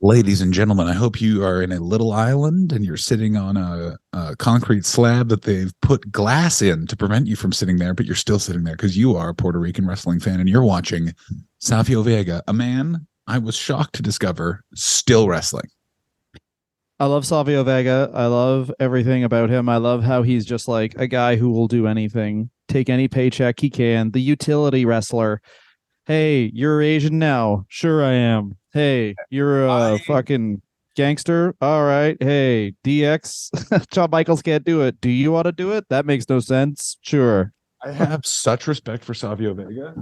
Ladies and gentlemen, I hope you are in a little island and you're sitting on a concrete slab that they've put glass in to prevent you from sitting there, but you're still sitting there because you are a Puerto Rican wrestling fan and you're watching Savio Vega, a man I was shocked to discover still wrestling. I love Savio Vega. I love everything about him. I love how he's just like a guy who will do anything, take any paycheck he can. The utility wrestler. Hey, you're Asian now. Sure, I am. Hey, you're a fucking gangster. All right. Hey, DX. Shawn Michaels can't do it. Do you want to do it? That makes no sense. Sure. I have such respect for Savio Vega.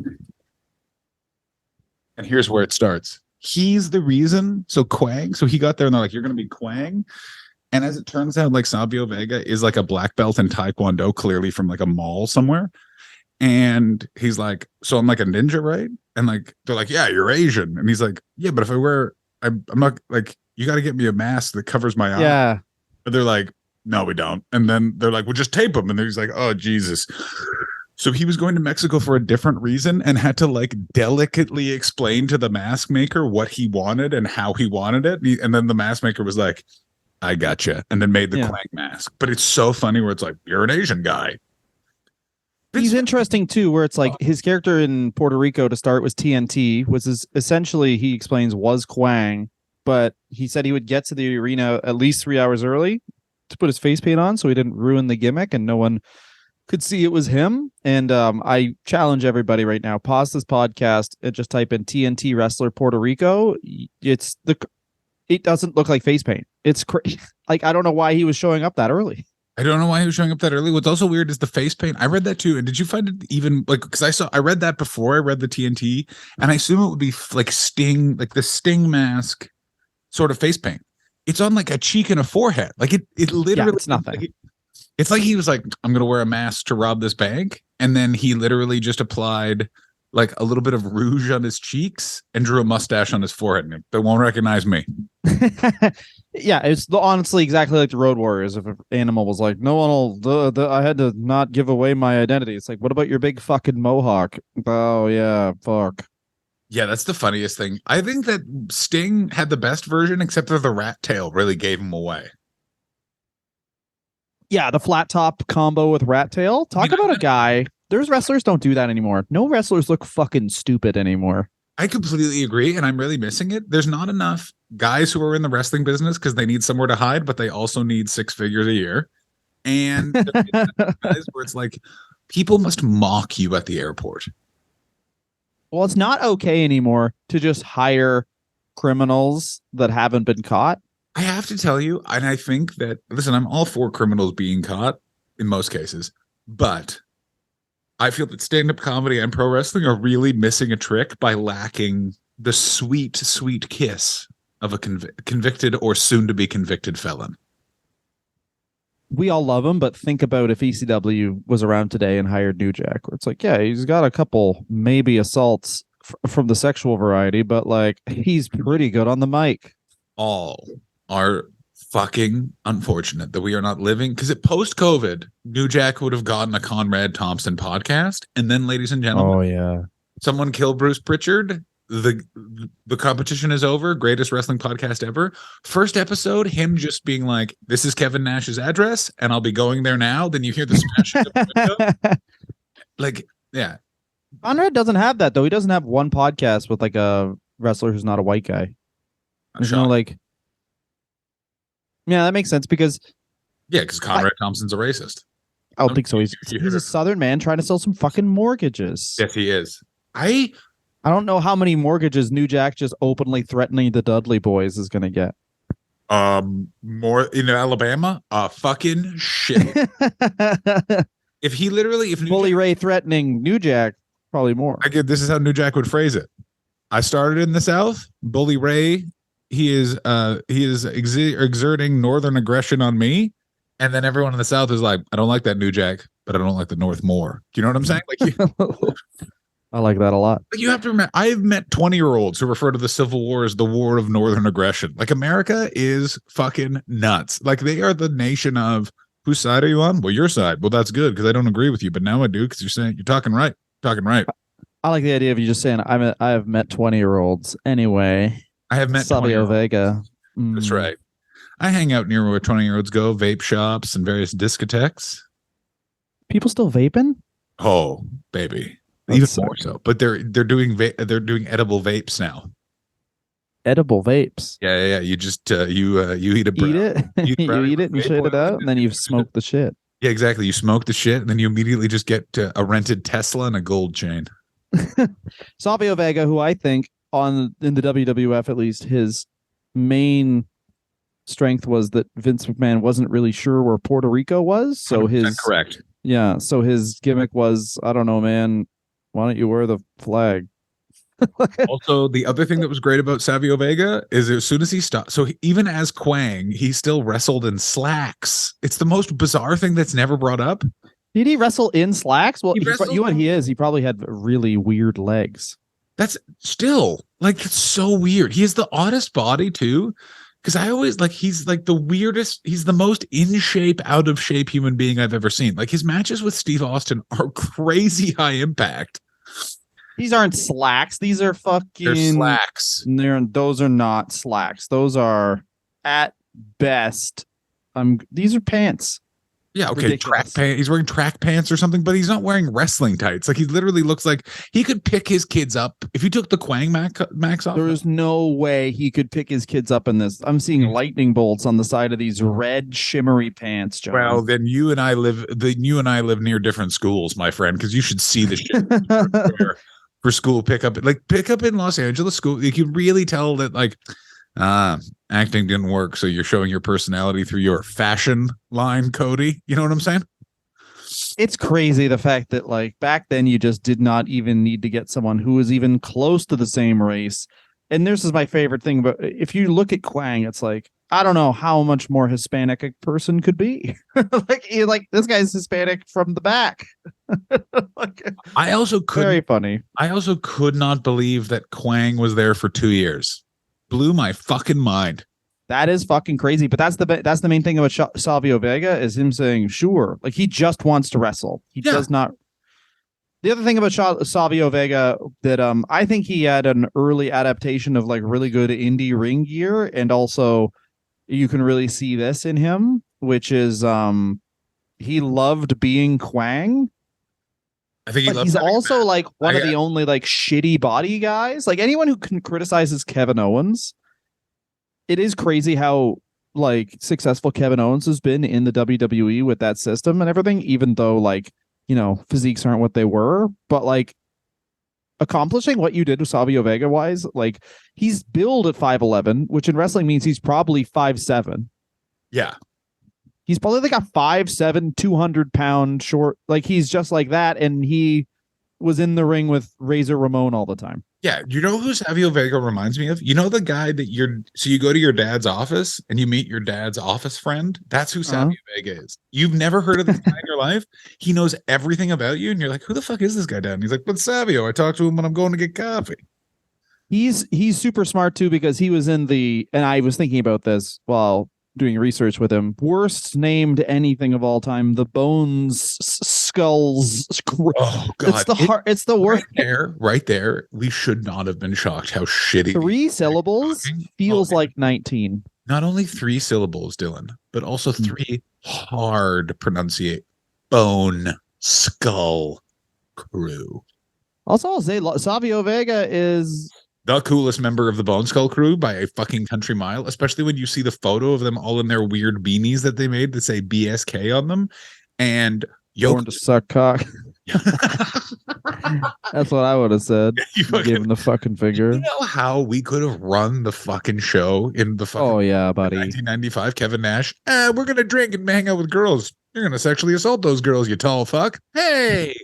And here's where it starts. He's the reason. So Quang, so he got there and they're like, you're going to be Quang. And as it turns out, like Savio Vega is like a black belt in Taekwondo, clearly from like a mall somewhere. And he's like, so I'm like a ninja, right? And like, they're like, yeah, you're Asian. And he's like, yeah, but if I wear, I'm not like, you got to get me a mask that covers my eye. Yeah. But they're like, no, we don't. And then they're like, well, just tape him. And then he's like, oh, Jesus. So he was going to Mexico for a different reason and had to like delicately explain to the mask maker what he wanted and how he wanted it. And then the mask maker was like, I gotcha. And then made the Quang mask. But it's so funny where it's like, you're an Asian guy. He's interesting too, where it's like his character in Puerto Rico to start was TNT, essentially, he explains, was Quang, but he said he would get to the arena at least 3 hours early to put his face paint on so he didn't ruin the gimmick and no one could see it was him. And I challenge everybody right now, pause this podcast and just type in TNT wrestler Puerto Rico. It doesn't look like face paint. It's crazy. Like, I don't know why he was showing up that early. I don't know why he was showing up that early. What's also weird is the face paint. I read that too. And did you find it even like, because I read that before I read the TNT, and I assume it would be like Sting, like the Sting mask sort of face paint. It's on like a cheek and a forehead. Like it literally, it's nothing. It's like he was like, I'm going to wear a mask to rob this bank. And then he literally just applied like a little bit of rouge on his cheeks and drew a mustache on his forehead. And they won't recognize me. Yeah, it's honestly exactly like the Road Warriors. If an animal was like, no one will, I had to not give away my identity. It's like, what about your big fucking mohawk? Oh, yeah, fuck. Yeah, that's the funniest thing. I think that Sting had the best version, except for the rat tail really gave him away. Yeah, the flat top combo with rat tail. Talk about a guy. There's wrestlers don't do that anymore. No wrestlers look fucking stupid anymore. I completely agree, and I'm really missing it. There's not enough guys who are in the wrestling business because they need somewhere to hide, but they also need 6 figures a year. And guys where it's like, people must mock you at the airport. Well, it's not okay anymore to just hire criminals that haven't been caught. I have to tell you, and I think that, listen, I'm all for criminals being caught in most cases, but I feel that stand-up comedy and pro wrestling are really missing a trick by lacking the sweet, sweet kiss of a convicted or soon-to-be convicted felon. We all love him, but think about if ECW was around today and hired New Jack, where it's like, yeah, he's got a couple maybe assaults from the sexual variety, but like he's pretty good on the mic. All are fucking unfortunate that we are not living, because at post-COVID, New Jack would have gotten a Conrad Thompson podcast, and then, ladies and gentlemen, someone killed Bruce Pritchard. The competition is over. Greatest wrestling podcast ever. First episode, him just being like, "This is Kevin Nash's address, and I'll be going there now." Then you hear the smashing of the window. Like, yeah, Conrad doesn't have that though. He doesn't have one podcast with like a wrestler who's not a white guy. There's no like. Yeah, that makes sense because Conrad Thompson's a racist. I don't think so. He's a Southern man trying to sell some fucking mortgages. Yes, he is. I don't know how many mortgages New Jack just openly threatening the Dudley Boys is going to get. More in Alabama. Fucking shit. if Bully Ray threatening New Jack, probably more. This is how New Jack would phrase it. I started in the South. Bully Ray. He is exerting northern aggression on me, and then everyone in the South is like, I don't like that New Jack, but I don't like the North more. Do you know what I'm saying? Like, I like that a lot. Like, you have to remember, I've met 20-year-olds who refer to the Civil War as the war of northern aggression. Like, America is fucking nuts. Like, they are the nation of, whose side are you on? Well, your side. Well, that's good because I don't agree with you, but now I do because you're talking right. I like the idea of you just saying I have met 20-year-olds anyway. I have met Savio 20-year-olds. Vega. That's right. I hang out near where 20-year-olds go, vape shops and various discotheques. People still vaping? Oh, baby. That's Even sick. more so. But they're doing edible vapes now. Edible vapes. Yeah. You just you eat a Eat it. you eat, You eat it and vape shit oil it out, and then you smoke the shit. Yeah, exactly. You smoke the shit, and then you immediately just get a rented Tesla and a gold chain. Savio Vega, who I think in the WWF at least, his main strength was that Vince McMahon wasn't really sure where Puerto Rico was. So correct. Yeah. So his gimmick was, I don't know, man. Why don't you wear the flag? Also, the other thing that was great about Savio Vega is as soon as he stopped, even as Quang, he still wrestled in slacks. It's the most bizarre thing that's never brought up. Did he wrestle in slacks? Well, you know what he is? He probably had really weird legs. That's still like, it's so weird. He has the oddest body too. Because I always he's like the weirdest, he's the most in shape, out of shape human being I've ever seen. Like his matches with Steve Austin are crazy high impact. These aren't slacks. These are fucking. They're slacks. Those are not slacks. Those are at best. These are pants. Yeah, okay. Track pants. He's wearing track pants or something, but he's not wearing wrestling tights. Like he literally looks like he could pick his kids up if you took the Quang Max off. There's no way he could pick his kids up in this. I'm seeing lightning bolts on the side of these red shimmery pants, John. Well, then you and I live near different schools, my friend, because you should see the shit for school pickup. Like pickup in Los Angeles school, you can really tell that acting didn't work, so you're showing your personality through your fashion line, Cody. You know what I'm saying? It's crazy the fact that back then you just did not even need to get someone who was even close to the same race. And this is my favorite thing, but if you look at Quang, it's like, I don't know how much more Hispanic a person could be. like this guy's Hispanic from the back. I also very funny. I also could not believe that Quang was there for 2 years. Blew my fucking mind. That is fucking crazy. But that's the main thing about Savio Vega is him saying, sure, like he just wants to wrestle. He does not. The other thing about Savio Vega that I think he had an early adaptation of really good indie ring gear, and also you can really see this in him, which is he loved being Quang. I think he's also one of the only shitty body guys. Like anyone who criticizes Kevin Owens, it is crazy how successful Kevin Owens has been in the WWE with that system and everything, even though physiques aren't what they were, but accomplishing what you did with Savio Vega wise, he's billed at 5'11", which in wrestling means he's probably 5'7". Yeah. He's probably a 5'7", 200-pound short. He's just like that. And he was in the ring with Razor Ramon all the time. Yeah. You know who Savio Vega reminds me of? You know the guy that you go to your dad's office and you meet your dad's office friend? That's who Savio Vega is. You've never heard of this guy in your life. He knows everything about you. And you're like, who the fuck is this guy, Dad? And he's like, but Savio, I talk to him when I'm going to get coffee. He's super smart too, because he was in and I was thinking about this while doing research with him, worst named anything of all time, the Bones Skulls. Oh god, it's the worst. Right there, we should not have been shocked how shitty. 3 syllables feels like 19. Not only 3 syllables, Dylan, but also 3 hard pronunciate. Bone Skull Crew. Also, I'll say Savio Vega is the coolest member of the Bone Skull Crew by a fucking country mile, especially when you see the photo of them all in their weird beanies that they made that say BSK on them. And born to suck cock. That's what I would have said. You gave him the fucking finger. You know how we could have run the fucking show in the fucking buddy. 1995 Kevin Nash. We're gonna drink and hang out with girls. You're gonna sexually assault those girls, you tall fuck. Hey,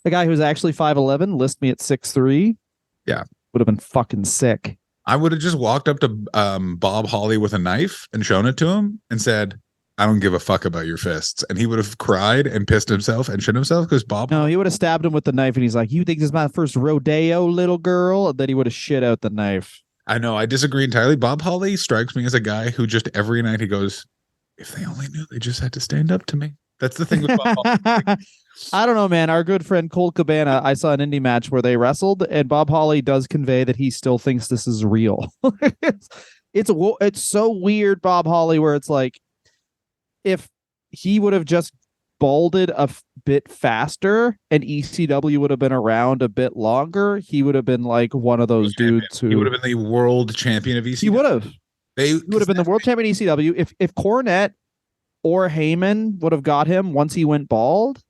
the guy who's actually 5'11" list me at 6'3". Yeah. Would have been fucking sick. I would have just walked up to Bob Holly with a knife and shown it to him and said, I don't give a fuck about your fists. And he would have cried and pissed himself and shit himself because Bob. No, he would have stabbed him with the knife and he's like, you think this is my first rodeo, little girl? And then he would have shit out the knife. I know. I disagree entirely. Bob Holly strikes me as a guy who just every night he goes, if they only knew, they just had to stand up to me. That's the thing with Bob Holly. I don't know, man. Our good friend Colt Cabana, I saw an indie match where they wrestled, and Bob Holly does convey that he still thinks this is real. it's, it's so weird, Bob Holly, where it's like if he would have just balded a bit faster and ECW would have been around a bit longer, he would have been like one of those dudes who he would have been the world champion of ECW. He would have. He would have been the world champion of ECW if Cornette or Heyman would have got him once he went bald.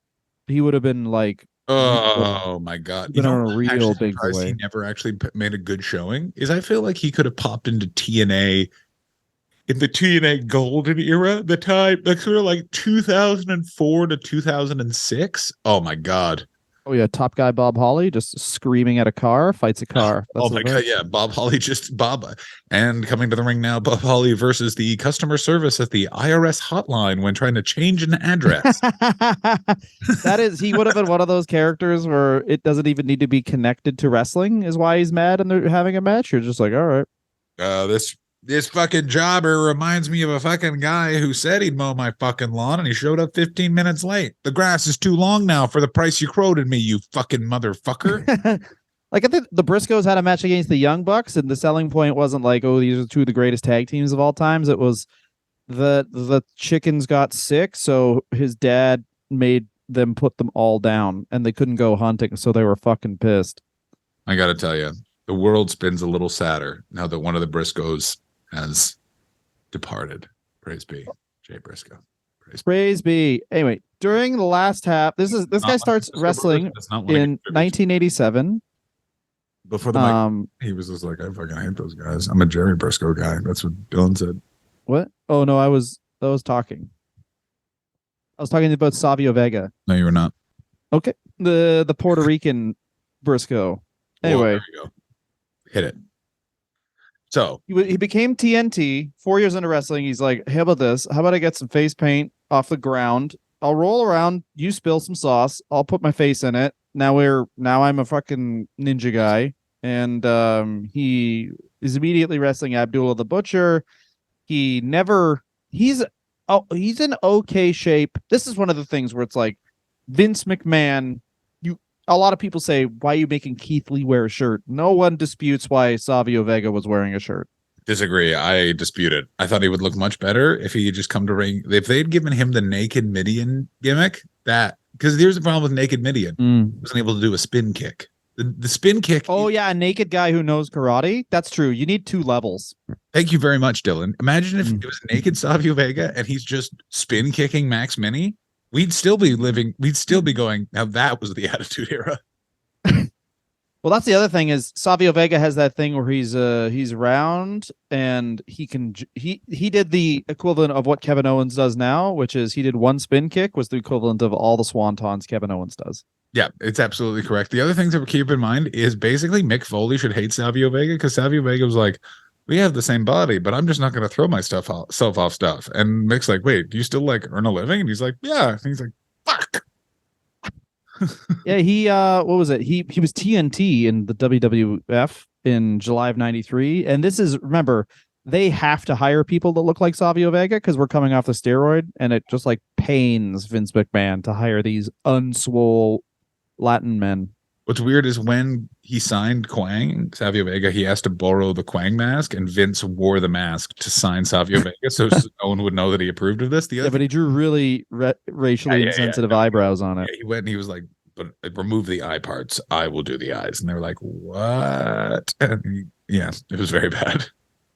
He would have been like, oh my god! You know, a real big way. He never actually made a good showing. Is I feel like he could have popped into TNA in the TNA golden era, the time like sort of like 2004 to 2006. Oh my god! Oh yeah, top guy Bob Holly just screaming at a car, fights a car. That's my god, yeah, Bob Holly and coming to the ring now, Bob Holly versus the customer service at the IRS hotline when trying to change an address. That is, he would have been one of those characters where it doesn't even need to be connected to wrestling is why he's mad and they're having a match. You're just like, all right. This fucking jobber reminds me of a fucking guy who said he'd mow my fucking lawn and he showed up 15 minutes late. The grass is too long now for the price you quoted me, you fucking motherfucker. Like I think the Briscoes had a match against the Young Bucks, and the selling point wasn't like, oh, these are two of the greatest tag teams of all times. It was the chickens got sick, so his dad made them put them all down, and they couldn't go hunting, so they were fucking pissed. I gotta tell you, the world spins a little sadder now that one of the Briscoes has departed. Praise be Jay Briscoe. Praise be. Anyway, during the last half, this guy starts wrestling in 1987. Before the mic, he was just like, I fucking hate those guys. I'm a Jerry Briscoe guy. That's what Dylan said. What? Oh no, I was talking. I was talking about Savio Vega. No, you were not. Okay. The Puerto Rican Briscoe. Anyway. There you go. Hit it. So he became TNT 4 years into wrestling. He's like, how about this? How about I get some face paint off the ground? I'll roll around. You spill some sauce. I'll put my face in it. Now I'm a fucking ninja guy. And he is immediately wrestling Abdullah the Butcher. He's in okay shape. This is one of the things where it's like Vince McMahon. A lot of people say, why are you making Keith Lee wear a shirt? No one disputes why Savio Vega was wearing a shirt. Disagree. I dispute it. I thought he would look much better if he had just come to ring. If they'd given him the naked Midian gimmick, because here's the problem with naked Midian. He wasn't able to do a spin kick. The spin kick. Oh, yeah. A naked guy who knows karate. That's true. You need 2 levels. Thank you very much, Dylan. Imagine if it was naked Savio Vega and he's just spin kicking Max Mini. We'd still be going, now that was the Attitude Era. Well, that's the other thing is Savio Vega has that thing where he's round and he did the equivalent of what Kevin Owens does now, which is he did one spin kick was the equivalent of all the swantons Kevin Owens does. Yeah, it's absolutely correct. The other thing to keep in mind is basically Mick Foley should hate Savio Vega because Savio Vega was like, we have the same body, but I'm just not going to throw myself off stuff. And Mick's like, wait, do you still like earn a living? And he's like, yeah. And he's like, fuck. Yeah, he what was it? He was TNT in the WWF in July of '93, and this is, remember, they have to hire people that look like Savio Vega because we're coming off the steroid, and it just like pains Vince McMahon to hire these unswole Latin men. What's weird is when he signed Quang, Savio Vega, he asked to borrow the Quang mask, and Vince wore the mask to sign Savio Vega, so no one would know that he approved of this. But he drew really racially insensitive eyebrows on it. Yeah, he went and he was like, but remove the eye parts. I will do the eyes. And they were like, what? And it was very bad.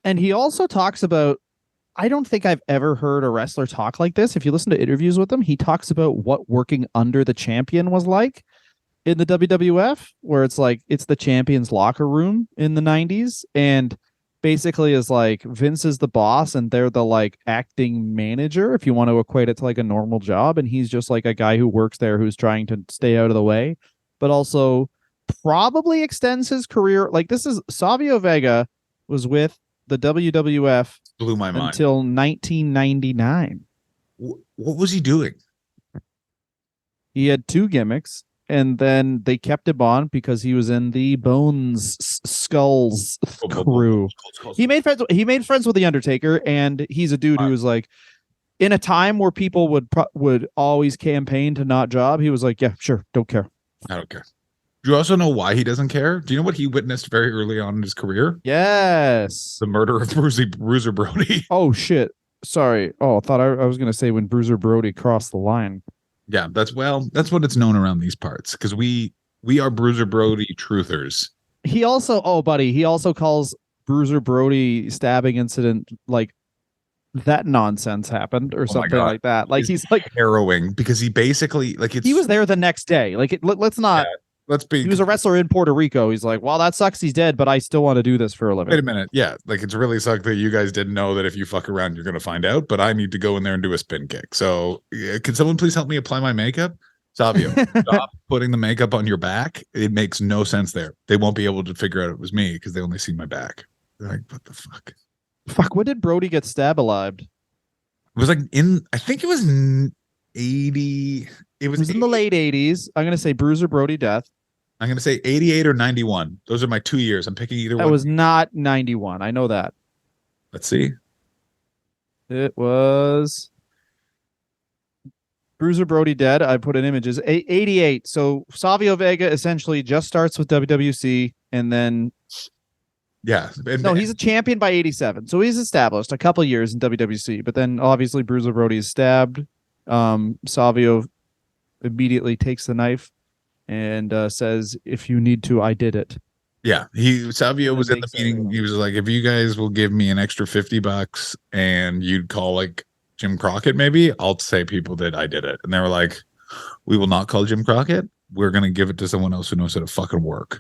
And he also talks about, I don't think I've ever heard a wrestler talk like this. If you listen to interviews with him, he talks about what working under the champion was like in the WWF, where it's like it's the champion's locker room in the 90s, and basically is like Vince is the boss and they're the like acting manager, if you want to equate it to like a normal job, and he's just like a guy who works there who's trying to stay out of the way, but also probably extends his career. Like, this is Savio Vega was with the WWF blew my mind until 1999. What was he doing? He had 2 gimmicks, and then they kept him on because he was in the Bones Skulls crew. He made friends with the Undertaker, and he's a dude who was like, in a time where people would always campaign to not job, he was like, yeah, sure, don't care. I don't care. Do you also know why he doesn't care? Do you know what he witnessed very early on in his career? Yes. The murder of Bruiser Brody. Oh, shit. Sorry. Oh, I thought I was going to say when Bruiser Brody crossed the line. Yeah, that's what it's known around these parts, because we are Bruiser Brody truthers. He also calls Bruiser Brody stabbing incident like that nonsense happened or something like that. Like he's like harrowing, because he basically he was there the next day. Like let's not. Yeah. He was a wrestler in Puerto Rico. He's like, well, that sucks. He's dead, but I still want to do this for a living. Wait a minute. Yeah. Like, it's really sucked that you guys didn't know that if you fuck around, you're going to find out, but I need to go in there and do a spin kick. So can someone please help me apply my makeup? Savio, stop putting the makeup on your back. It makes no sense there. They won't be able to figure out it was me because they only see my back. They're like, what the fuck? Fuck, when did Brody get stabbed? It was like I think it was 80. It was in the late 80s. I'm going to say Bruiser Brody death. I'm going to say 88 or 91. Those are my 2 years. I'm picking either one. It was not 91. I know that. Let's see. It was Bruiser Brody dead. I put in images. 88. So Savio Vega essentially just starts with WWC and then. Yeah. No, he's a champion by 87. So he's established a couple years in WWC. But then obviously Bruiser Brody is stabbed. Savio immediately takes the knife and says, if you need to, I did it. Yeah, Savio was in the meeting. He was like, if you guys will give me an extra $50 and you'd call like Jim Crockett, maybe I'll say people that I did it. And they were like, we will not call Jim Crockett. We're going to give it to someone else who knows how to fucking work.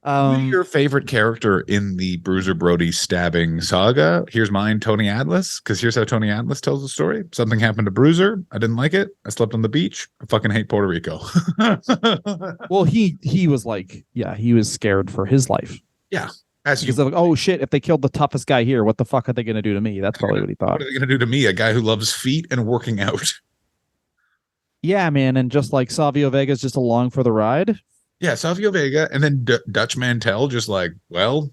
Who's your favorite character in the Bruiser Brody stabbing saga? Here's mine, Tony Atlas, because here's how Tony Atlas tells the story. Something happened to Bruiser. I didn't like it. I slept on the beach. I fucking hate Puerto Rico. Well, he was like, yeah, he was scared for his life. Yeah. Because they're like, oh shit, if they killed the toughest guy here, what the fuck are they going to do to me? That's probably what he thought. What are they going to do to me? A guy who loves feet and working out. Yeah, man. And just like Savio Vega's just along for the ride. Yeah, Savio Vega, and then Dutch Mantel just like, well,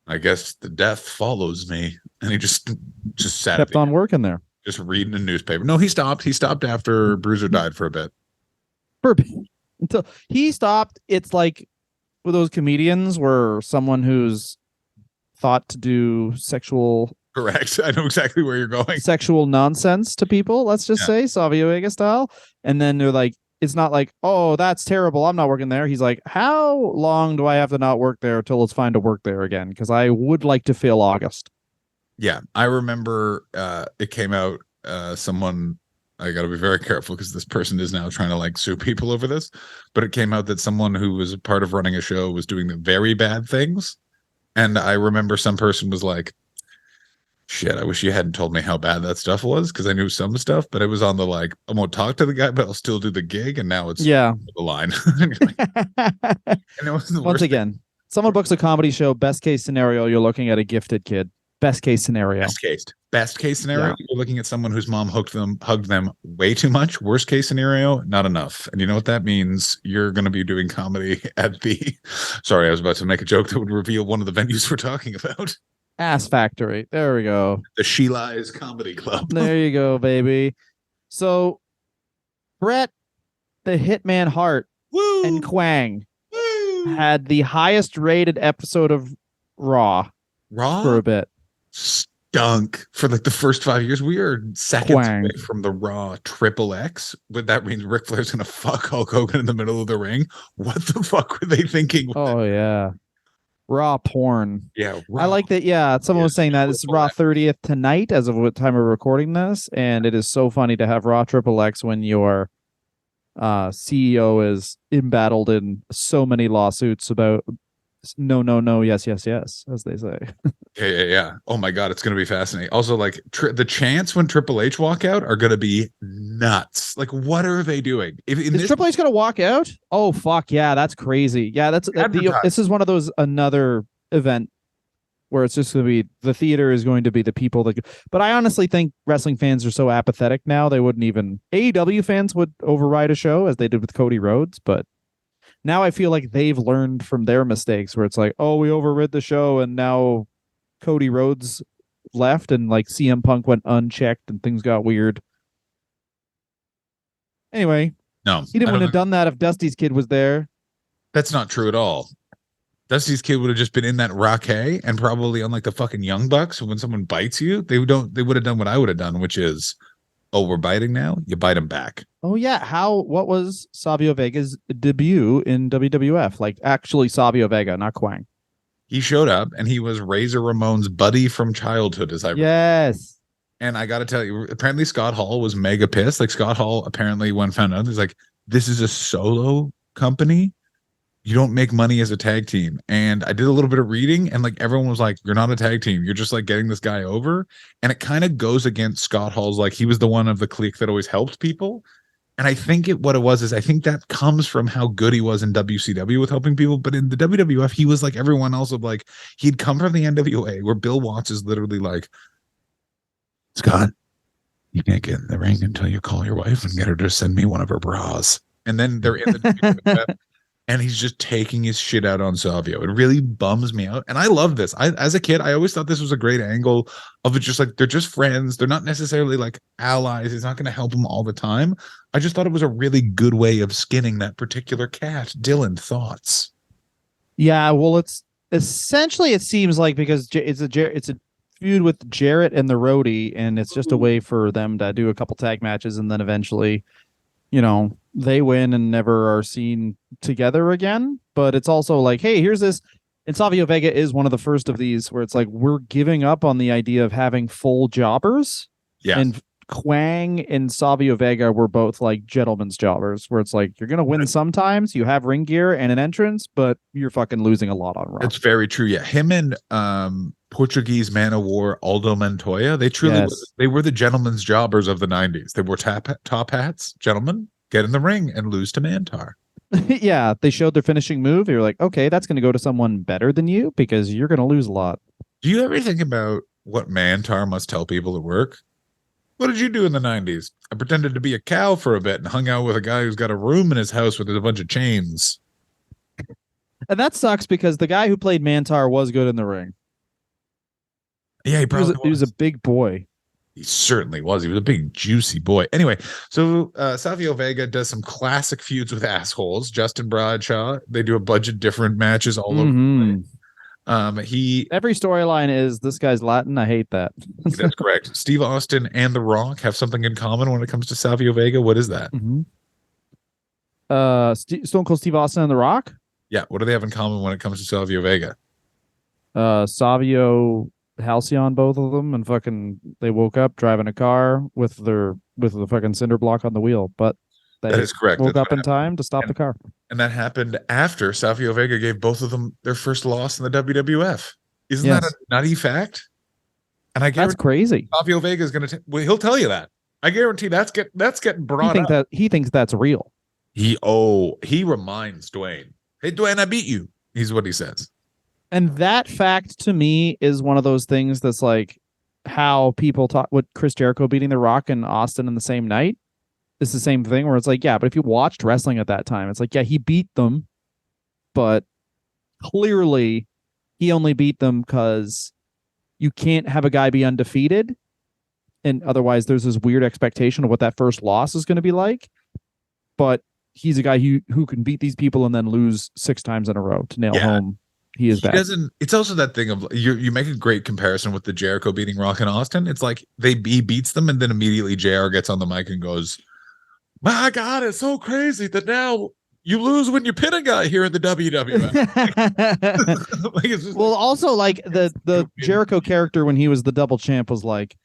I guess the death follows me, and he just sat kept on working there, just reading a newspaper. No, he stopped. He stopped after Bruiser died for a bit. Until he stopped. It's like with those comedians where someone who's thought to do sexual. Correct. I know exactly where you're going. Sexual nonsense to people. Let's just say Savio Vega style, and then they're like. It's not like, oh, that's terrible. I'm not working there. He's like, how long do I have to not work there till it's fine to work there again? Because I would like to feel August. Yeah, I remember it came out. Someone, I got to be very careful because this person is now trying to like sue people over this. But it came out that someone who was a part of running a show was doing the very bad things. And I remember some person was like, shit, I wish you hadn't told me how bad that stuff was, because I knew some stuff, but it was on the like, I won't talk to the guy, but I'll still do the gig. And now it's the line. And it was the once again, someone books a comedy show. Best case scenario, you're looking at a gifted kid. Best case scenario. Best case scenario, you're looking at someone whose mom hugged them way too much. Worst case scenario, not enough. And you know what that means? You're going to be doing comedy at the. Sorry, I was about to make a joke that would reveal one of the venues we're talking about. Ass Factory. There we go. The She Lies Comedy Club. There you go, baby. So, Bret, the Hitman Hart, and Quang had the highest rated episode of Raw. For a bit. Stunk for like the first 5 years. We are seconds away from the Raw XXX. But that means Ric Flair's gonna fuck Hulk Hogan in the middle of the ring. What the fuck were they thinking? Oh yeah. Raw porn. Yeah. I like that. Yeah. Someone was saying that it's Raw 30th tonight as of what time we're recording this. And it is so funny to have Raw XXX when your CEO is embattled in so many lawsuits about no, yes, as they say. Yeah. Oh my God. It's going to be fascinating. Also, like the chants when Triple H walk out are going to be nuts. Like, what are they doing? Is Triple H going to walk out? Oh, fuck. Yeah. That's crazy. Yeah. This is one of those, another event where it's just going to be, the theater is going to be the people that, but I honestly think wrestling fans are so apathetic now. They wouldn't even, AEW fans would override a show as they did with Cody Rhodes, but now I feel like they've learned from their mistakes where it's like, oh, we overrid the show and now Cody Rhodes left and like CM Punk went unchecked and things got weird. Anyway, no, he wouldn't have done that if Dusty's kid was there. That's not true at all. Dusty's kid would have just been in that Raquet and probably on like the fucking Young Bucks. When someone bites you, they would have done what I would have done, which is, oh, we're biting now. You bite them back. Oh yeah, what was Savio Vega's debut in WWF? Like actually Savio Vega, not Quang. He showed up and he was Razor Ramon's buddy from childhood, as I remember. Yes. And I got to tell you, apparently Scott Hall was mega pissed. Like Scott Hall apparently, when found out, he's like, "This is a solo company. You don't make money as a tag team." And I did a little bit of reading, and like everyone was like, "You're not a tag team. You're just like getting this guy over." And it kind of goes against Scott Hall's, like, he was the one of the clique that always helped people. And I think what it was is I think that comes from how good he was in WCW with helping people. But in the WWF, he was like everyone else. Of like, he'd come from the NWA, where Bill Watts is literally like, "Scott, you can't get in the ring until you call your wife and get her to send me one of her bras." And then they're in the and he's just taking his shit out on Savio. It really bums me out. And I love this. As a kid, I always thought this was a great angle of it. Just like, they're just friends. They're not necessarily like allies. He's not going to help him all the time. I just thought it was a really good way of skinning that particular cat. Dylan, thoughts? Yeah, well, it's essentially, it seems like, because it's a feud with Jarrett and the Roadie, and it's just a way for them to do a couple tag matches, and then eventually, they win and never are seen together again. But it's also like, hey, here's this. And Savio Vega is one of the first of these where it's like, we're giving up on the idea of having full jobbers. Yeah. And Quang and Savio Vega were both like gentlemen's jobbers, where it's like, you're going to win sometimes, you have ring gear and an entrance, but you're fucking losing a lot on Raw. That's very true. Yeah. Him and Portuguese man of war Aldo Montoya, they truly they were the gentlemen's jobbers of the 90s. They wore top hats. Gentlemen, get in the ring and lose to Mantar. Yeah, they showed their finishing move. You're like, okay, that's going to go to someone better than you because you're going to lose a lot. Do you ever think about what Mantar must tell people at work? What did you do in the 90s? I pretended to be a cow for a bit and hung out with a guy who's got a room in his house with a bunch of chains. And that sucks because the guy who played Mantar was good in the ring. Yeah, he was a big boy. He certainly was. He was a big, juicy boy. Anyway, so Savio Vega does some classic feuds with assholes. Justin Bradshaw. They do a bunch of different matches all over the place. Every storyline is, this guy's Latin. I hate that. That's correct. Steve Austin and The Rock have something in common when it comes to Savio Vega. What is that? Stone Cold Steve Austin and The Rock? Yeah. What do they have in common when it comes to Savio Vega? Savio Halcyon, both of them, and fucking they woke up driving a car with the fucking cinder block on the wheel, but that is correct. Woke up in time to stop the car. And that happened after Savio Vega gave both of them their first loss in the WWF. Isn't that a nutty fact? And I guarantee that's crazy. Savio Vega is going to he'll tell you that. I guarantee that's getting brought up. He thinks that's real. He reminds Dwayne, "Hey Dwayne, I beat you." He's what he says. And that fact to me is one of those things that's like how people talk with Chris Jericho beating The Rock and Austin in the same night. It's the same thing where it's like, yeah, but if you watched wrestling at that time, it's like, yeah, he beat them, but clearly he only beat them because you can't have a guy be undefeated. And otherwise there's this weird expectation of what that first loss is going to be like. But he's a guy who can beat these people and then lose 6 times in a row to nail home. He bad. It's also that thing of you make a great comparison with the Jericho beating Rock and Austin. It's like he beats them and then immediately JR gets on the mic and goes, "My God, it's so crazy that now you lose when you pin a guy here in the WWF." Also like the Jericho character when he was the double champ was like,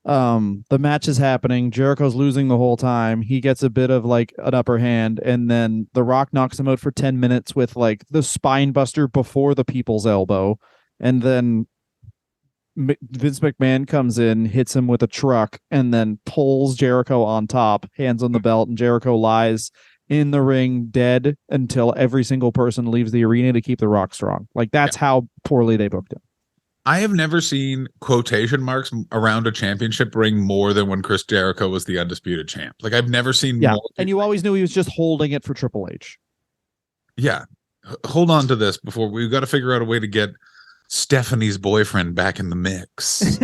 the match is happening, Jericho's losing the whole time, he gets a bit of like an upper hand, and then The Rock knocks him out for 10 minutes with like the spine buster before the people's elbow, and then Vince McMahon comes in, hits him with a truck, and then pulls Jericho on top, hands on the belt, and Jericho lies in the ring dead until every single person leaves the arena to keep The Rock strong. Like that's how poorly they booked him. I have never seen quotation marks around a championship ring more than when Chris Jericho was the undisputed champ. Like I've never seen more. And you always knew he was just holding it for Triple H. Yeah. Hold on to this before we've got to figure out a way to get Stephanie's boyfriend back in the mix.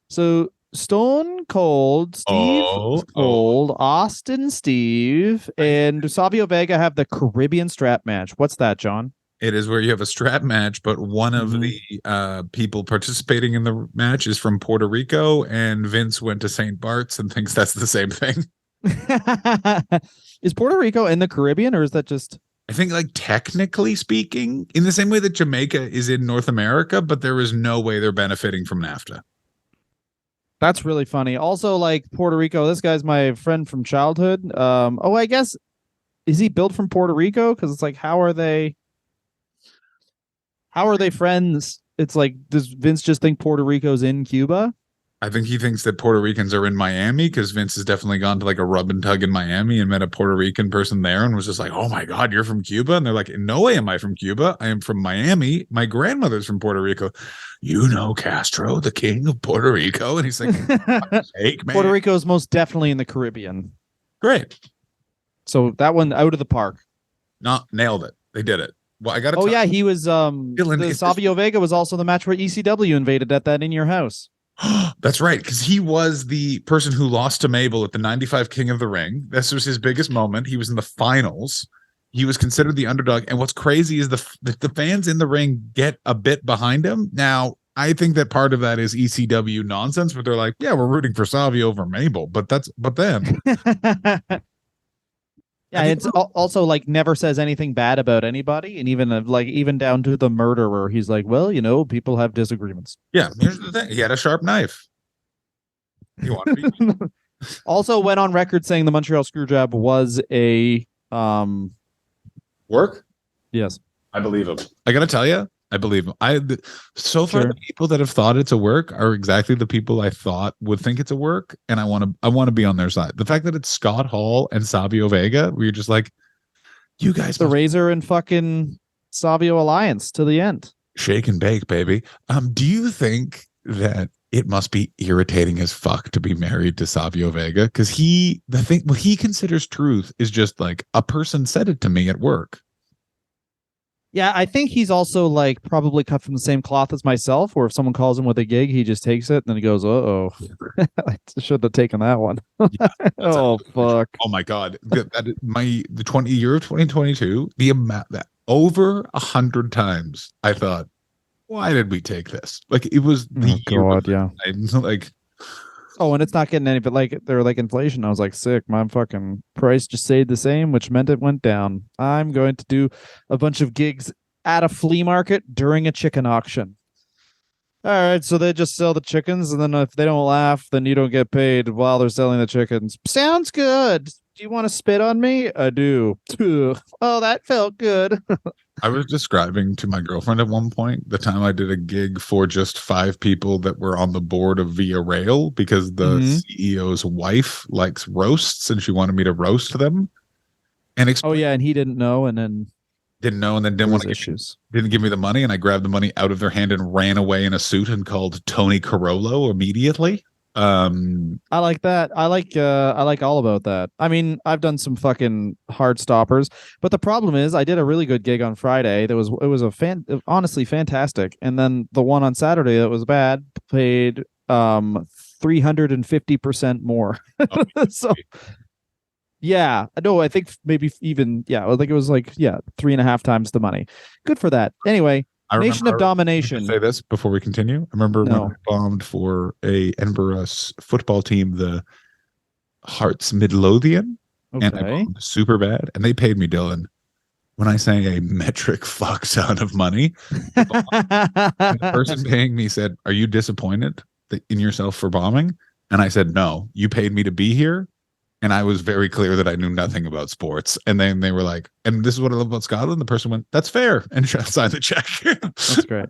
So Stone Cold, Steve Cold, Austin Steve, and Savio Vega have the Caribbean strap match. What's that, John? It is where you have a strap match, but one of the people participating in the match is from Puerto Rico, and Vince went to St. Bart's and thinks that's the same thing. Is Puerto Rico in the Caribbean, or is that just... I think, like, technically speaking, in the same way that Jamaica is in North America, but there is no way they're benefiting from NAFTA. That's really funny. Also, like, Puerto Rico, this guy's my friend from childhood. I guess, is he built from Puerto Rico? Because it's like, how are they friends? It's like, does Vince just think Puerto Rico's in Cuba? I think he thinks that Puerto Ricans are in Miami, because Vince has definitely gone to like a rub and tug in Miami and met a Puerto Rican person there and was just like, oh my God, you're from Cuba? And they're like, in no way am I from Cuba. I am from Miami. My grandmother's from Puerto Rico. You know Castro, the king of Puerto Rico. And he's like, sake, man. Puerto Rico is most definitely in the Caribbean. Great. So that one out of the park. Nailed it. They did it. Well, I got to he was Savio Vega was also the match where ECW invaded at that In Your House. That's right, because he was the person who lost to Mabel at the 95 King of the Ring. This was his biggest moment. He was in the finals. He was considered the underdog. And what's crazy is the fans in the ring get a bit behind him. Now, I think that part of that is ECW nonsense, but they're like, yeah, we're rooting for Savio over Mabel. But then. Yeah, it's also like never says anything bad about anybody, and even down to the murderer, he's like, well, people have disagreements. Yeah, here's the thing: he had a sharp knife. You want to be? Also went on record saying the Montreal Screwjob was a work. Yes, I believe him. I gotta tell you, I believe him. So far, the people that have thought it's a work are exactly the people I thought would think it's a work, and I want to be on their side. The fact that it's Scott Hall and Savio Vega, where you're just like, you guys, the Razor and fucking Savio alliance to the end, shake and bake, baby. Do you think that it must be irritating as fuck to be married to Savio Vega? Because what he considers truth is just like, a person said it to me at work. Yeah, I think he's also like probably cut from the same cloth as myself, where if someone calls him with a gig, he just takes it and then he goes, "Uh-oh, I should have taken that one." Yeah, oh fuck! Oh my God! The 20 of 2022, the amount that over 100 times I thought, why did we take this? Like, it was the like. Oh, and it's not getting any, but like they're like inflation. I was like, sick. My fucking price just stayed the same, which meant it went down. I'm going to do a bunch of gigs at a flea market during a chicken auction. All right, so they just sell the chickens, and then if they don't laugh, then you don't get paid while they're selling the chickens. Sounds good. Do you want to spit on me? I do. Oh, that felt good. I was describing to my girlfriend at one point the time I did a gig for just 5 people that were on the board of Via Rail, because the CEO's wife likes roasts and she wanted me to roast them. And and he didn't know, and then didn't want to didn't give me the money, and I grabbed the money out of their hand and ran away in a suit and called Tony Carollo immediately. I like that. I like all about that. I mean, I've done some fucking hard stoppers, but the problem is I did a really good gig on Friday. It was honestly fantastic. And then the one on Saturday that was bad paid 350% more. So yeah, no, I think maybe even I think it was like 3.5 times the money. Good for that. Anyway. Nation of Domination. Say this before we continue. I remember when I bombed for a Edinburgh football team, the Hearts Midlothian, and I bombed super bad, and they paid me, Dylan, when I say a metric fuck ton of money. The person paying me said, "Are you disappointed in yourself for bombing?" And I said, "No, you paid me to be here." And I was very clear that I knew nothing about sports. And then they were like, and this is what I love about Scotland. The person went, "That's fair," and signed the check. That's great.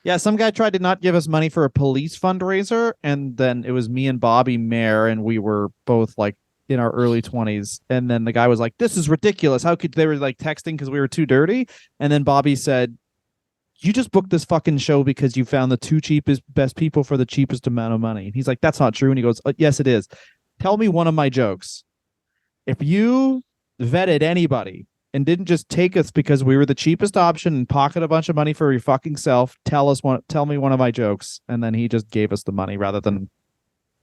Yeah, some guy tried to not give us money for a police fundraiser. And then it was me and Bobby Mayer, and we were both like in our early 20s. And then the guy was like, "This is ridiculous. How could they?" Were like texting because we were too dirty. And then Bobby said, "You just booked this fucking show because you found the 2 best people for the cheapest amount of money." And he's like, "That's not true." And he goes, "Yes, it is. Tell me one of my jokes. If you vetted anybody and didn't just take us because we were the cheapest option and pocket a bunch of money for your fucking self. Tell me one of my jokes, and then he just gave us the money rather than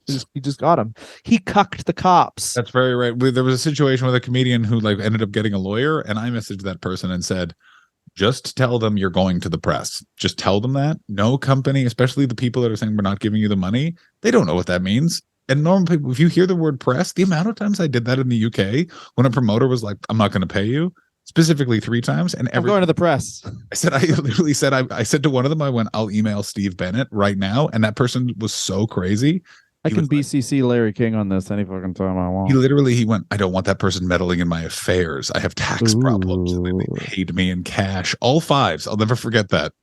he just got him. He cucked the cops. That's very right. There was a situation with a comedian who like ended up getting a lawyer, and I messaged that person and said, just tell them you're going to the press. Just tell them that. No company, especially the people that are saying we're not giving you the money, they don't know what that means. And normally, if you hear the word press, the amount of times I did that in the UK when a promoter was like, I'm not going to pay you, specifically 3 times. And I'm going to the press. I literally said, I said to one of them, I went, I'll email Steve Bennett right now. And that person was so crazy. I can BCC Larry King on this any fucking time I want. He went, I don't want that person meddling in my affairs. I have tax problems. And they paid me in cash. All 5s. I'll never forget that.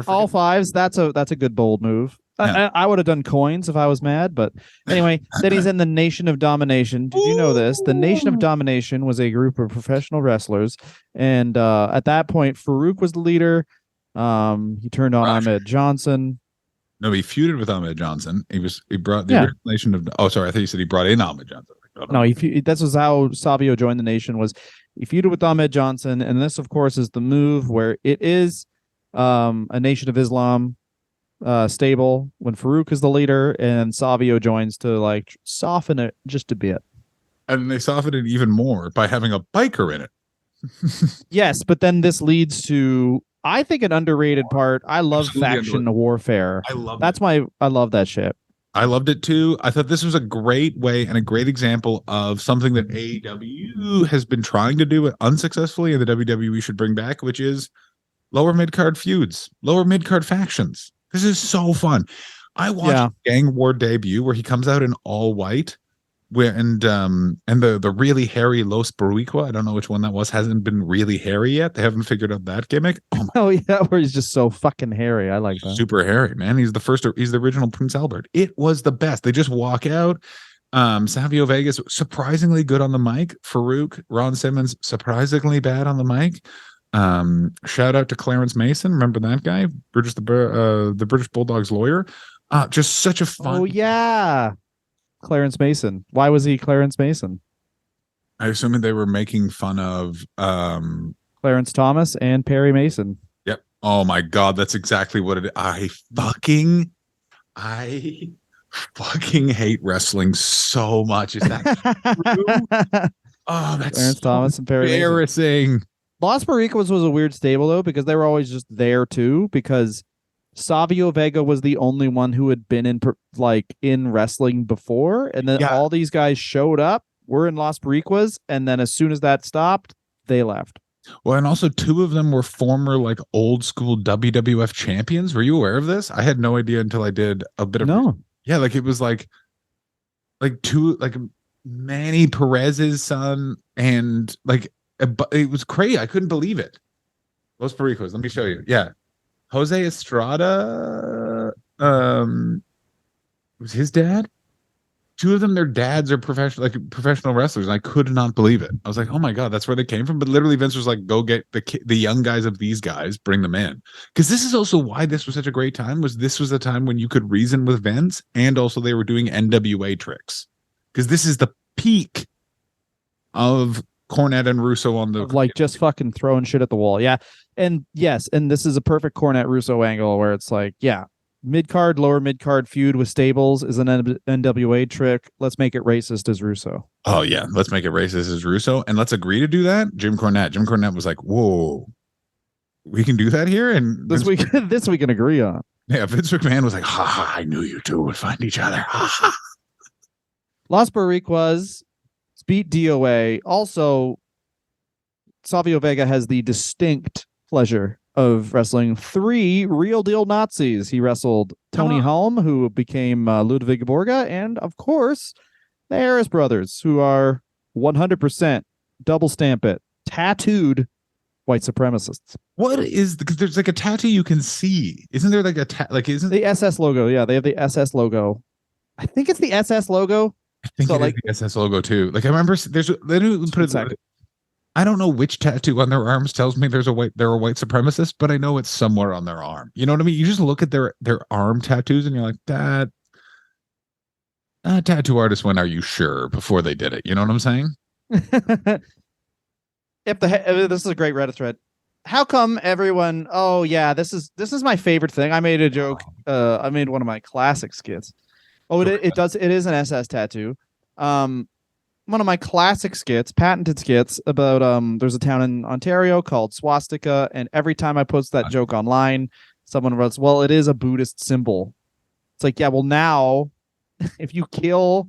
All 5s. That's a good bold move. Yeah. I would have done coins if I was mad, but anyway, then he's in the Nation of Domination. Did you know this? The Nation of Domination was a group of professional wrestlers, and at that point, Farouk was the leader. He turned on Ahmed Johnson. No, he feuded with Ahmed Johnson. He brought the original Nation of. Oh, sorry, I thought you said he brought in Ahmed Johnson. No, that was how Savio joined the Nation. Was he feuded with Ahmed Johnson, and this, of course, is the move where it is a Nation of Islam stable when Farouk is the leader and Savio joins to like soften it just a bit. And they soften it even more by having a biker in it. Yes, but then this leads to, I think, an underrated part. I love faction warfare. I love that shit. I loved it too. I thought this was a great way and a great example of something that AEW has been trying to do unsuccessfully, and the WWE should bring back, which is lower mid-card feuds, lower mid-card factions. This is so fun. I watched Gang War debut where he comes out in all white, and the really hairy Los Barriqua, I don't know which one that was, hasn't been really hairy yet. They haven't figured out that gimmick. Oh yeah, where he's just so fucking hairy. I like that. Super hairy, man. He's the original Prince Albert. It was the best. They just walk out. Savio Vega surprisingly good on the mic. Farouk, Ron Simmons surprisingly bad on the mic. Shout out to Clarence Mason. Remember that guy? The British Bulldogs lawyer. Just such a fun. Oh yeah, Clarence Mason. Why was he Clarence Mason? I assume they were making fun of Clarence Thomas and Perry Mason. Yep. Oh my God, that's exactly what it is. I fucking hate wrestling so much. Is that true? Oh, that's Clarence Thomas and Perry embarrassing. Mason. Los Barriquas was a weird stable though, because they were always just there too, because Savio Vega was the only one who had been in wrestling before, and then all these guys showed up, were in Los Barriquas, and then as soon as that stopped, they left. Well, and also 2 of them were former like old school WWF champions. Were you aware of this? I had no idea until I did a bit of Yeah, like it was like Manny Perez's son, and like it was crazy. I couldn't believe it. Los Barriquas. Let me show you. Yeah. Jose Estrada was his dad. 2 of them, their dads are professional wrestlers, and I could not believe it. I was like, oh my God, that's where they came from. But literally Vince was like, go get the young guys of these guys, bring them in. Because this is also why this was such a great time, this was the time when you could reason with Vince, and also they were doing NWA tricks. Because this is the peak of Cornette and Russo on the just fucking throwing shit at the wall. Yeah. And yes, and this is a perfect Cornette Russo angle where it's like, yeah, mid-card, lower mid-card feud with stables is an NWA trick. Let's make it racist as Russo. Oh yeah, let's make it racist as Russo, and let's agree to do that. Jim Cornette was like, whoa, we can do that here, and this we can agree on. Yeah, Vince McMahon was like, ha ha, I knew you two would find each other. Ha ha. Los Barriquas beat DOA. Also, Savio Vega has the distinct pleasure of wrestling 3 real deal Nazis. He wrestled Tony Helm, who became Ludwig Borga, and of course the Harris brothers, who are 100% double stamp it tattooed white supremacists. What is because there's like a tattoo you can see? Isn't there like isn't the SS logo? Yeah, they have the SS logo. I think it's the SS logo. I think so, the SS logo too. Like I remember I don't know which tattoo on their arms tells me they're a white supremacist, but I know it's somewhere on their arm. You know what I mean? You just look at their arm tattoos and you're like, that tattoo artist went, are you sure, before they did it? You know what I'm saying? This is a great Reddit thread. How come everyone? Oh yeah, this is my favorite thing. I made a joke. I made one of my classic skits. Oh, it does. It is an SS tattoo. One of my classic skits, patented skits about there's a town in Ontario called Swastika, and every time I post that joke online, someone writes, well, it is a Buddhist symbol. It's like, yeah, well, now if you kill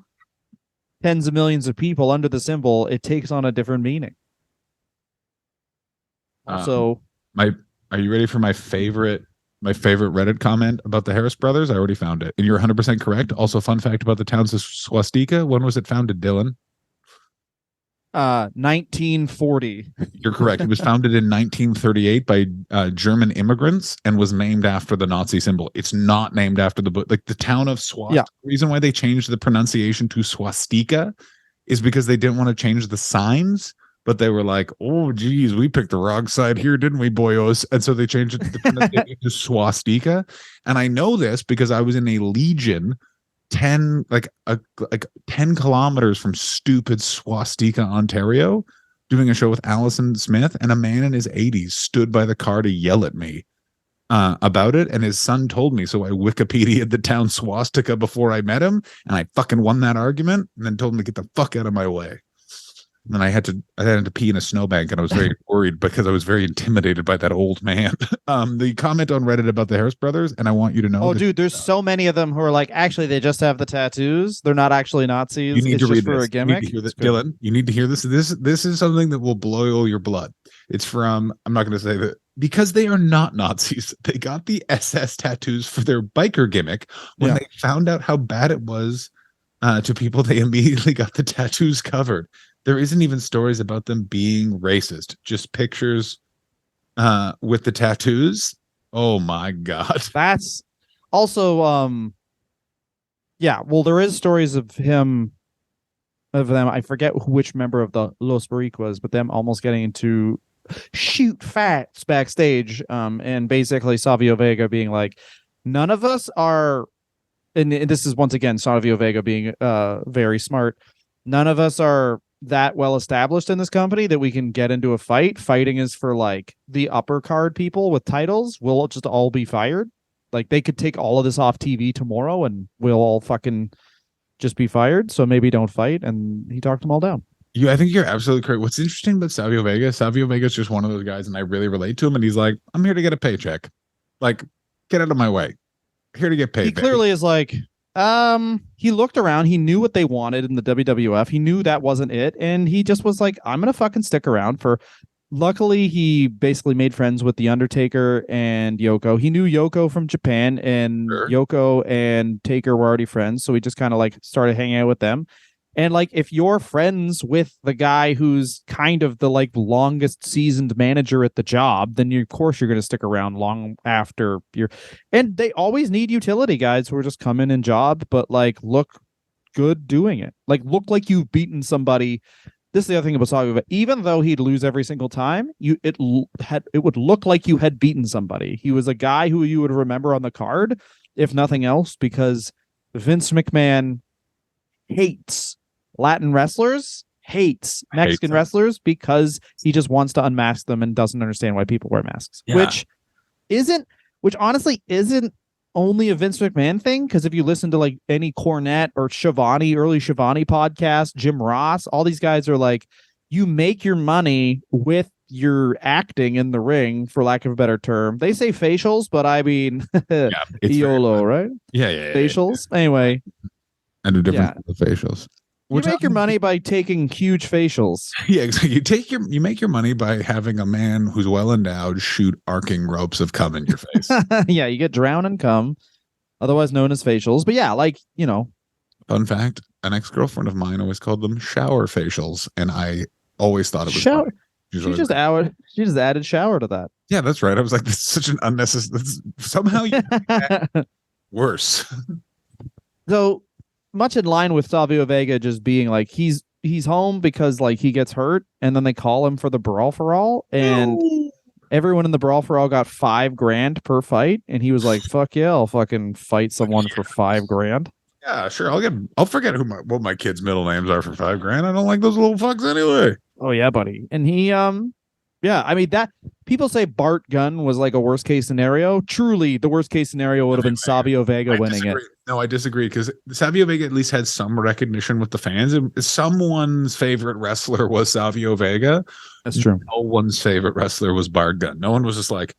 tens of millions of people under the symbol, it takes on a different meaning. So are you ready for my favorite Reddit comment about the Harris brothers? I already found it. And you're 100% correct. Also, fun fact about the town's swastika. When was it founded, Dylan? 1940. You're correct. It was founded in 1938 by German immigrants and was named after the Nazi symbol. It's not named after the town of Swastika. Yeah. The reason why they changed the pronunciation to swastika is because they didn't want to change the signs, but they were like, oh, geez, we picked the wrong side here, didn't we, boyos? And so they changed it to swastika. And I know this because I was in a Legion 10 kilometers from stupid Swastika, Ontario, doing a show with Allison Smith, and a man in his 80s stood by the car to yell at me about it, and his son told me, so I Wikipedia'd the town Swastika before I met him, and I fucking won that argument, and then told him to get the fuck out of my way. And then I had to pee in a snowbank, and I was very worried because I was very intimidated by that old man. The comment on Reddit about the Harris brothers, and I want you to know. Oh, dude, there's so many of them who are like, actually, they just have the tattoos. They're not actually Nazis. You need to read for this. a gimmick. You need to hear this, Dylan. You need to hear this. This is something that will boil your blood. It's from, I'm not going to say that, because they are not Nazis. They got the SS tattoos for their biker gimmick. When they found out how bad it was to people, they immediately got the tattoos covered. There isn't even stories about them being racist, just pictures with the tattoos. Oh my God. That's also yeah, well, there is stories of them. I forget which member of the Los Boricuas, but them almost getting into shoot facts backstage, and basically Savio Vega being like, none of us are, and this is once again Savio Vega being very smart, none of us are that well established in this company that we can get into a fight. Fighting is for like the upper card people with titles. We'll just all be fired. Like they could take all of this off TV tomorrow and we'll all fucking just be fired. So maybe don't fight. And he talked them all down. I think you're absolutely correct. What's interesting about Savio Vega is just one of those guys, and I really relate to him. And he's like, I'm here to get a paycheck. Like, get out of my way. Here to get paid. He clearly is like, he looked around, he knew what they wanted in the WWF, he knew that wasn't it, and he just was like, I'm gonna fucking stick around for. Luckily, he basically made friends with The Undertaker and Yoko. He knew Yoko from Japan, and Yoko and Taker were already friends, so he just kind of like started hanging out with them. And like, if you're friends with the guy who's kind of the like longest seasoned manager at the job, then of course you're going to stick around long after you're. And they always need utility guys who are just come in and job, but like look good doing it. Like look like you've beaten somebody. This is the other thing about Savio, but even though he'd lose every single time, it would look like you had beaten somebody. He was a guy who you would remember on the card, if nothing else, because Vince McMahon hates Latin wrestlers, hates Mexican wrestlers, because he just wants to unmask them and doesn't understand why people wear masks. Which honestly isn't only a Vince McMahon thing, because if you listen to like any Cornette or early Schiavone podcast, Jim Ross, all these guys are like, you make your money with your acting in the ring, for lack of a better term. They say facials, but I mean YOLO, right? Yeah. Facials. Anyway. And a different facials. You make your money by taking huge facials. Yeah, exactly. You make your money by having a man who's well endowed shoot arcing ropes of cum in your face. Yeah, you get drowned in cum, otherwise known as facials. But yeah, like, you know. Fun fact, an ex-girlfriend of mine always called them shower facials, and I always thought it was shower. She just added shower to that. Yeah, that's right. I was like, this is such an unnecessary. Somehow you worse. So much in line with Savio Vega just being like, he's home because like he gets hurt, and then they call him for the brawl for all, and everyone in the brawl for all got $5,000 per fight, and he was like, fuck yeah, I'll fucking fight someone for $5,000. Yeah, sure. I'll forget what my kids' middle names are for $5,000. I don't like those little fucks anyway. Oh yeah, buddy. And he yeah, I mean that people say Bart Gunn was like a worst case scenario. Truly, the worst case scenario would have been Savio Vega winning it. No, I disagree because Savio Vega at least had some recognition with the fans. Someone's favorite wrestler was Savio Vega. That's true. No one's favorite wrestler was Bart Gunn. No one was just like,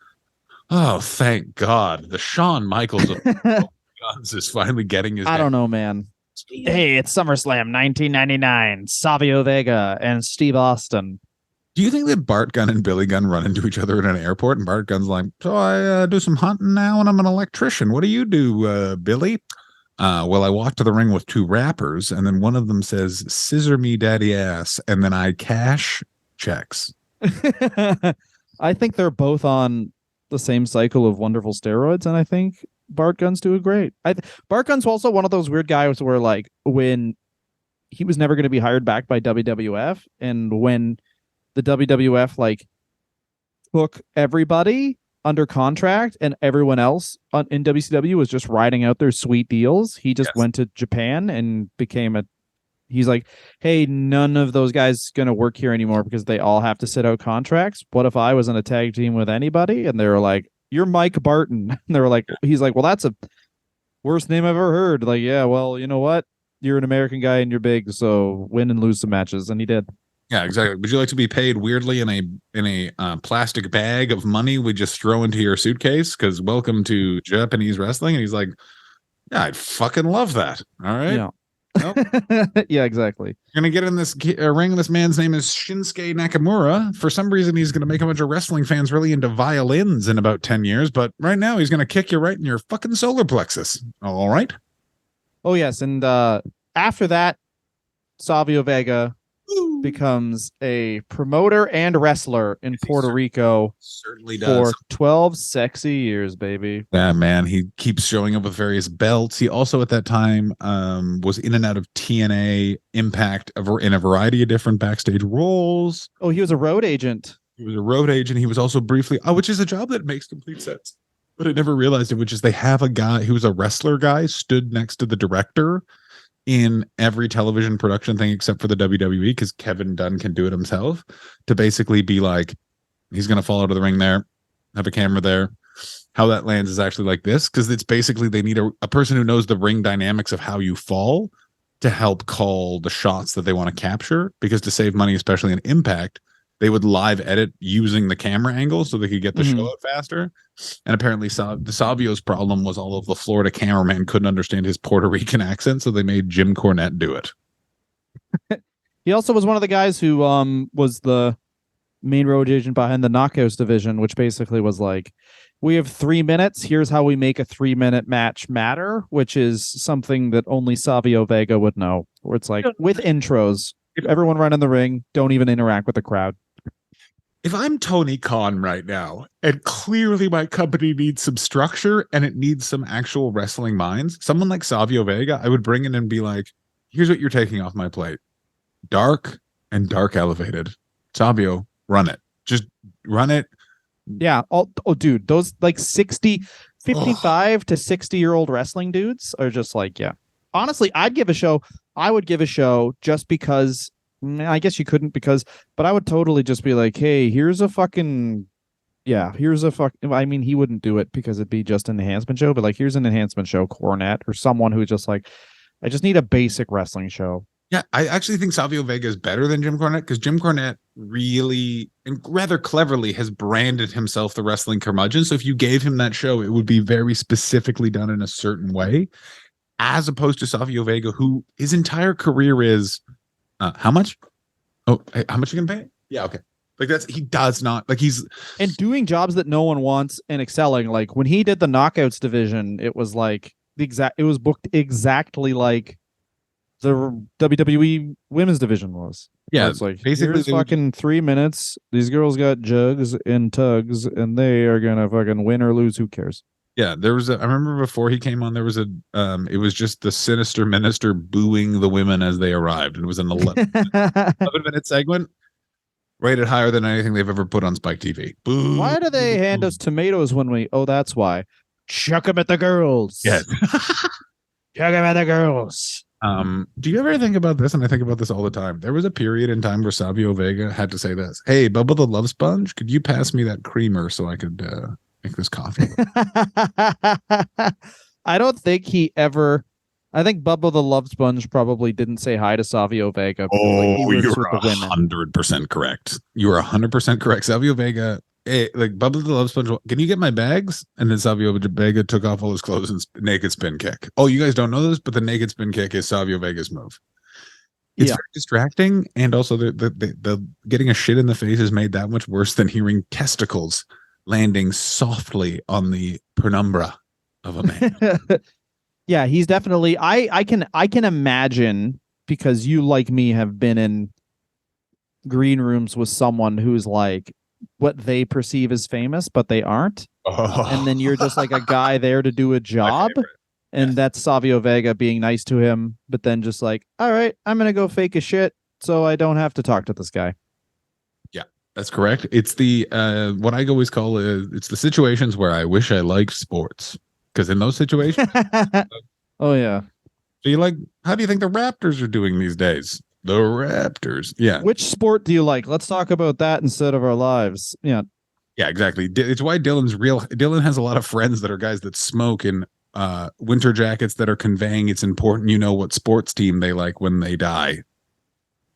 oh, thank God, the Shawn Michaels of Guns is finally getting his. I don't know, man. Hey, it's SummerSlam 1999. Savio Vega and Steve Austin. Do you think that Bart Gunn and Billy Gunn run into each other in an airport, and Bart Gunn's like, so I do some hunting now, and I'm an electrician. What do you do, Billy? Well, I walk to the ring with two rappers, and then one of them says, scissor me daddy ass, and then I cash checks. I think they're both on the same cycle of wonderful steroids, and I think Bart Gunn's doing great. Bart Gunn's also one of those weird guys where, like, when he was never going to be hired back by WWF, and when the WWF like took everybody under contract and everyone else in WCW was just riding out their sweet deals, he just went to Japan and he's like, hey, none of those guys going to work here anymore because they all have to sit out contracts. What if I was in a tag team with anybody? And they were like, you're Mike Barton. And they were like, he's like, well, that's a worst name I've ever heard. Like, yeah, well, you know what? You're an American guy and you're big, so win and lose some matches. And he did. Yeah, exactly. Would you like to be paid weirdly in a plastic bag of money we just throw into your suitcase? Because welcome to Japanese wrestling. And he's like, yeah, I'd fucking love that. All right. Yeah. Nope. Yeah, exactly. You're gonna get in this ring. This man's name is Shinsuke Nakamura. For some reason, he's gonna make a bunch of wrestling fans really into violins in about 10 years. But right now, he's gonna kick you right in your fucking solar plexus. All right. Oh yes, and after that, Savio Vega becomes a promoter and wrestler in Puerto Rico. Certainly does. For 12 sexy years, baby. Yeah, man. He keeps showing up with various belts. He also at that time was in and out of TNA, Impact, in a variety of different backstage roles. Oh, he was a road agent. He was a road agent. He was also briefly, which is a job that makes complete sense. But I never realized it, which is they have a guy who was a wrestler guy stood next to the director in every television production thing except for the WWE, because Kevin Dunn can do it himself, to basically be like, he's going to fall out of the ring there, have a camera there. How that lands is actually like this, because it's basically they need a person who knows the ring dynamics of how you fall to help call the shots that they want to capture, because to save money, especially in Impact, they would live edit using the camera angle so they could get the show out faster. And apparently Savio's problem was all of the Florida cameraman couldn't understand his Puerto Rican accent, so they made Jim Cornette do it. He also was one of the guys who was the main road agent behind the Knockouts division, which basically was like, we have 3 minutes. Here's how we make a 3-minute match matter, which is something that only Savio Vega would know, where it's like with intros, everyone run in the ring, don't even interact with the crowd. If I'm Tony Khan right now, and clearly my company needs some structure and it needs some actual wrestling minds, someone like Savio Vega, I would bring in and be like, here's what you're taking off my plate. Dark and dark elevated. Savio, run it. Just run it. Yeah. Oh, dude, those like 55 to 60-year-old wrestling dudes are just like, yeah. Honestly, I would give a show just because, I guess you couldn't but I would totally just be like, hey, he wouldn't do it because it'd be just an enhancement show, but like, here's an enhancement show, Cornette, or someone who just like, I just need a basic wrestling show. Yeah, I actually think Savio Vega is better than Jim Cornette, because Jim Cornette really and rather cleverly has branded himself the wrestling curmudgeon. So if you gave him that show, it would be very specifically done in a certain way, as opposed to Savio Vega, who his entire career is how much? Oh, hey, how much you gonna pay? Yeah, okay. Like he does not like he's and doing jobs that no one wants and excelling. Like when he did the Knockouts division, it was like it was booked exactly like the WWE women's division was. Yeah, it's like basically fucking 3 minutes. These girls got jugs and tugs, and they are gonna fucking win or lose. Who cares? Yeah, I remember before he came on, there was it was just the sinister minister booing the women as they arrived. And it was an 11-minute segment, rated higher than anything they've ever put on Spike TV. Boo. Why do they hand us tomatoes when that's why. Chuck them at the girls. Yeah. Talking about the girls. Do you ever think about this? And I think about this all the time. There was a period in time where Savio Vega had to say this: "Hey, Bubba the Love Sponge, could you pass me that creamer so I could make this coffee?" I don't think he ever. I think Bubba the Love Sponge probably didn't say hi to Savio Vega. Oh, you're 100% correct. You are 100% correct. Savio Vega, hey, like Bubba the Love Sponge, can you get my bags? And then Savio Vega took off all his clothes and naked spin kick. Oh, you guys don't know this, but the naked spin kick is Savio Vega's move. It's very distracting, and also the getting a shit in the face is made that much worse than hearing testicles landing softly on the penumbra of a man. Yeah, he's definitely. I can imagine, because you, like me, have been in green rooms with someone who's like what they perceive as famous, but they aren't. Oh. And then you're just like a guy there to do a job. And that's Savio Vega being nice to him, but then just like, all right, I'm going to go fake a shit so I don't have to talk to this guy. Yeah, that's correct. It's the, what I always call it's the situations where I wish I liked sports. Because in those situations. Oh, yeah. So you like, how do you think the Raptors are doing these days? The Raptors. Yeah. Which sport do you like? Let's talk about that instead of our lives. Yeah. Yeah, exactly. It's why Dylan has a lot of friends that are guys that smoke in winter jackets that are conveying it's important you know what sports team they like when they die.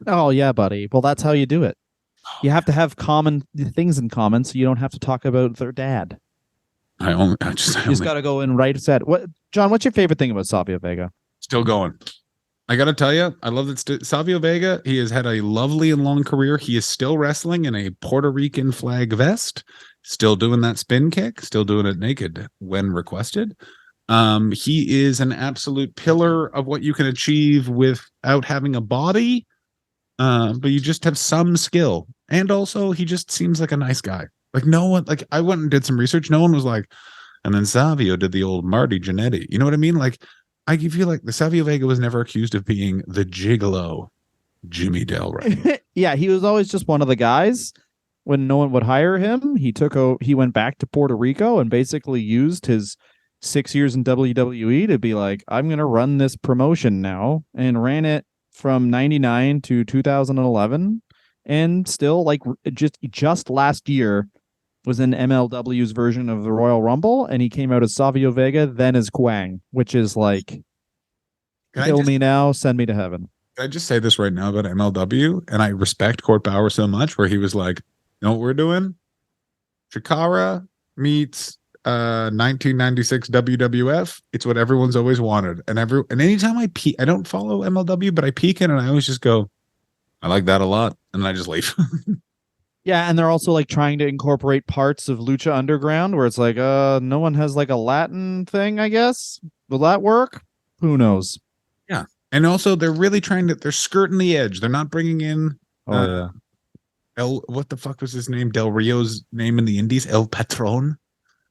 Oh, yeah, buddy. Well, that's how you do it. You have to have common things in common so you don't have to talk about their dad. You just got to go in right set. What, John, what's your favorite thing about Savio Vega? Still going. I got to tell you, I love that Savio Vega, he has had a lovely and long career. He is still wrestling in a Puerto Rican flag vest, still doing that spin kick, still doing it naked when requested. He is an absolute pillar of what you can achieve without having a body, but you just have some skill. And also, he just seems like a nice guy. Like no one, like I went and did some research. No one was like, and then Savio did the old Marty Jannetty. You know what I mean? Like, I feel like the Savio Vega was never accused of being the gigolo Jimmy Delray. Yeah, he was always just one of the guys. When no one would hire him, he went back to Puerto Rico and basically used his 6 years in WWE to be like, I'm going to run this promotion now, and ran it from 99 to 2011. And still, like, just last year was in MLW's version of the Royal Rumble, and he came out as Savio Vega, then as Kwang, which is like, kill me now, send me to heaven. Can I just say this right now about MLW? And I respect Court Bauer so much, where he was like, you know what we're doing? Chikara meets 1996 WWF. It's what everyone's always wanted. And anytime I peek, I don't follow MLW, but I peek in and I always just go, I like that a lot. And then I just leave. Yeah, and they're also like trying to incorporate parts of Lucha Underground, where it's like, no one has like a Latin thing, I guess. Will that work? Who knows? Yeah. And also they're really they're skirting the edge. They're not bringing in what the fuck was his name? Del Rio's name in the Indies? El Patron.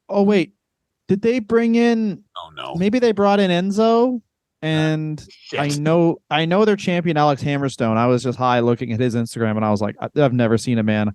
Oh, wait. Did they bring in? Oh, no. Maybe they brought in Enzo. And I know their champion Alex Hammerstone. I was just high looking at his Instagram, and I was like, I've never seen a man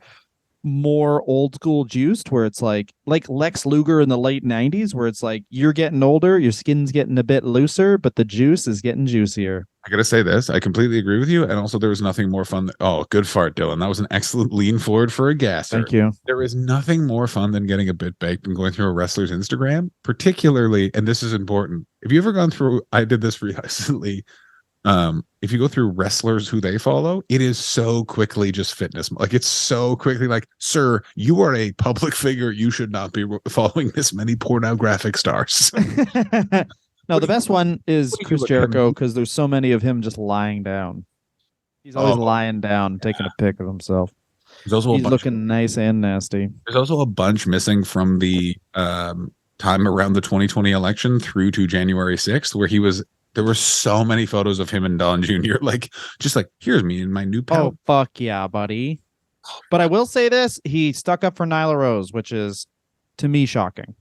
more old school juiced, where it's like Lex Luger in the late 90s, where it's like you're getting older, your skin's getting a bit looser, but the juice is getting juicier. I gotta say this, I completely agree with you. And also there was nothing more fun good fart, Dylan. That was an excellent lean forward for a gasser. Thank you. There is nothing more fun than getting a bit baked and going through a wrestler's Instagram, particularly, and this is important, if you've ever gone through, I did this recently, if you go through wrestlers who they follow, it is so quickly just fitness. Like, it's so quickly like, sir, you are a public figure, you should not be following this many pornographic stars. No, the best one is Chris Jericho, because there's so many of him just lying down. He's always lying down, taking a pic of himself. He's looking nice and nasty. There's also a bunch missing from the time around the 2020 election through to January 6th, where there were so many photos of him and Don Jr. Just like, here's me in my new pouch. Oh, fuck yeah, buddy. But I will say this, he stuck up for Nyla Rose, which is, to me, shocking.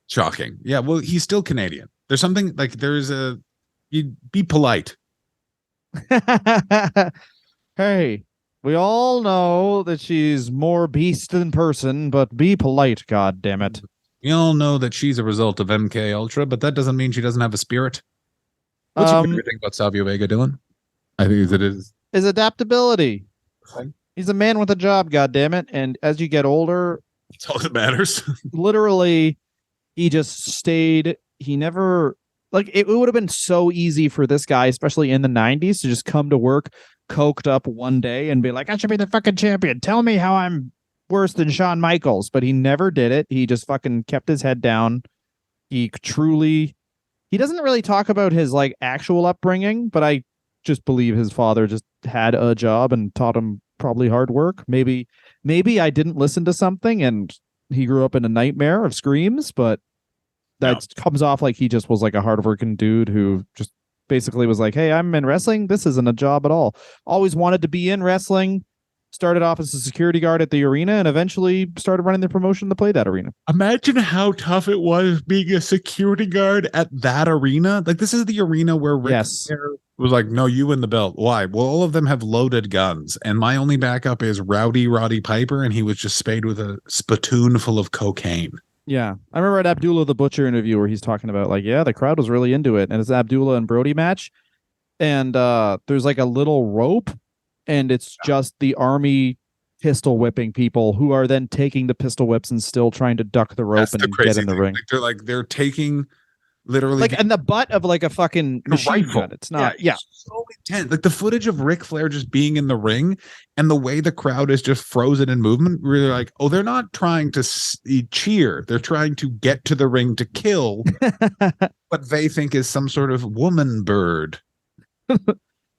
Shocking. Yeah, well, he's still Canadian. There's something like you'd be polite. Hey, we all know that she's more beast than person, but be polite, god damn it. We all know that she's a result of MK Ultra, but that doesn't mean she doesn't have a spirit. What's your favorite thing about Savio Vega, Dylan? I think it is his adaptability. He's a man with a job, goddammit. And as you get older, that's all that matters. Literally, he just stayed. He never, like, it would have been so easy for this guy, especially in the 90s, to just come to work coked up one day and be like, I should be the fucking champion. Tell me how I'm worse than Shawn Michaels. But he never did it. He just fucking kept his head down. He doesn't really talk about his like actual upbringing, but I just believe his father just had a job and taught him probably hard work. Maybe I didn't listen to something and he grew up in a nightmare of screams, but that comes off like he just was like a hardworking dude who just basically was like, hey, I'm in wrestling. This isn't a job at all. Always wanted to be in wrestling. Started off as a security guard at the arena and eventually started running the promotion to play that arena. Imagine how tough it was being a security guard at that arena. Like, this is the arena where Ric Flair was like, no, you win the belt. Why? Well, all of them have loaded guns. And my only backup is Rowdy Roddy Piper. And he was just spayed with a spittoon full of cocaine. Yeah. I remember at Abdullah the Butcher interview where he's talking about like, yeah, the crowd was really into it. And it's Abdullah and Brody match. And there's like a little rope. And it's just the army pistol whipping people who are then taking the pistol whips and still trying to duck the rope and get in the ring. They're taking literally like in the butt of like a fucking rifle. Gun. It's not, It's so intense. Like the footage of Ric Flair just being in the ring and the way the crowd is just frozen in movement. We're like, oh, they're not trying to cheer. They're trying to get to the ring to kill what they think is some sort of woman bird.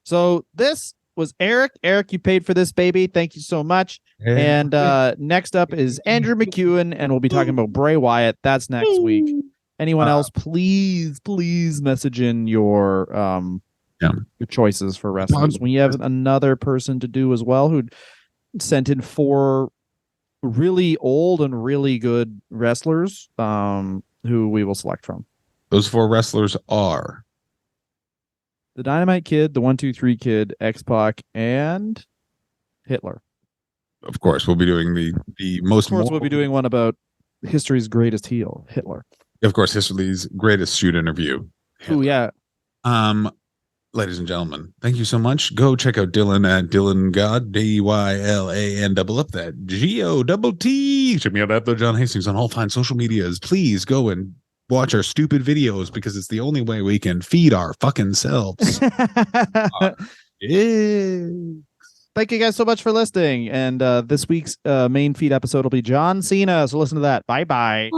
So this was Eric. Eric, you paid for this, baby. Thank you so much. And next up is Andrew McEwen, and we'll be talking about Bray Wyatt. That's next week. Anyone else, please message in your choices for wrestlers. We have another person to do as well who sent in 4 really old and really good wrestlers who we will select from. Those 4 wrestlers are the Dynamite Kid, the 1-2-3 Kid, X-Pac, and Hitler. Of course, we'll be doing the most. Of course, we'll be doing one about history's greatest heel, Hitler. Of course, history's greatest shoot interview. Oh yeah. Ladies and gentlemen, thank you so much. Go check out Dylan at Dylan God, DYLAN double up that GOTT. Check me out at the John Hastings on all fine social medias. Please go and watch our stupid videos because it's the only way we can feed our fucking selves. Yeah. Thank you guys so much for listening. And this week's main feed episode will be John Cena. So listen to that. Bye-bye.